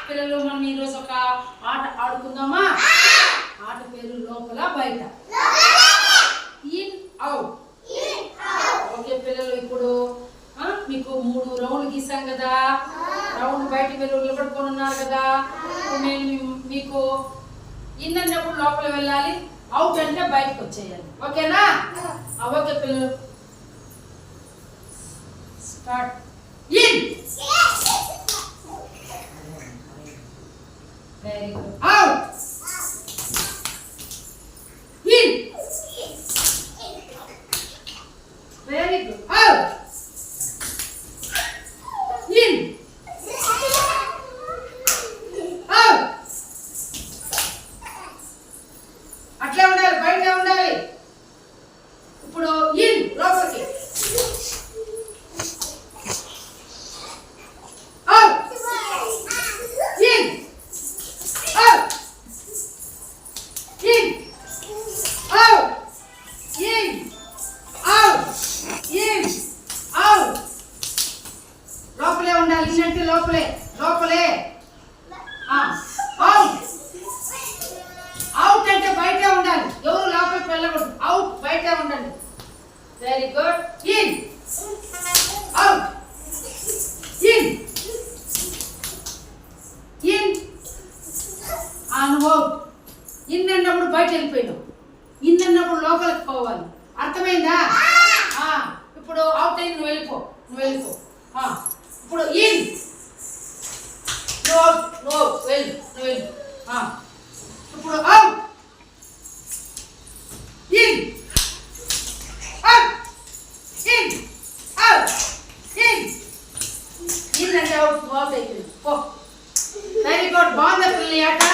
పిల్లలు మనం ఈరోజు ఒక ఆట ఆడుకుందామా? ఆట పేరు లోపల బయట. In out. ఓకే పిల్లలు, ఇప్పుడు మీకు 3 రౌండ్లు గీసాం కదా. రౌండ్ బయట మీరు నిలబడుకొని ఉన్నారు కదా. నేను మీకు ఇన్ అన్నప్పుడు లోపల వెళ్ళాలి, అవుట్ అంటే బయటకు వచ్చేయాలి. ఓకేనా? ఓకే పిల్లలు, start. In. Very good. Out. In. Very good. Out. In. Out. అట్లా ఉండాలి, బయట ఉండాలి. ఇప్పుడు ఇన్, లోపలికి. లోపలే ఉండాలి. ఇన్నంటే లోపలే, లోపలే. అవుట్. అవుట్ అంటే బయట ఉండాలి, ఎవరు లోపలికి వెళ్ళకూడదు. అవుట్, బయట ఉండండి. Very good. In. Out. In. In. నువ్వు అవుట్. ఇన్ అన్నప్పుడు బయట వెళ్ళిపోయినావు, ఇన్ అన్నప్పుడు లోపలికి పోవాలి. అర్థమైందా? ఇప్పుడు అవుట్ అయింది, నువ్వు వెళ్ళిపో, నువ్వు వెళ్ళిపో. ఇప్పుడు ఇన్. నువ్వు వెళ్ళు, నువ్వు వెళ్ళు. ఇప్పుడు out. In. Out. In. Out. In. In అంటే అవుట్, అవుట్ అయిపోయింది. పో. Very good. బాగుంది పిల్లలు ఆట.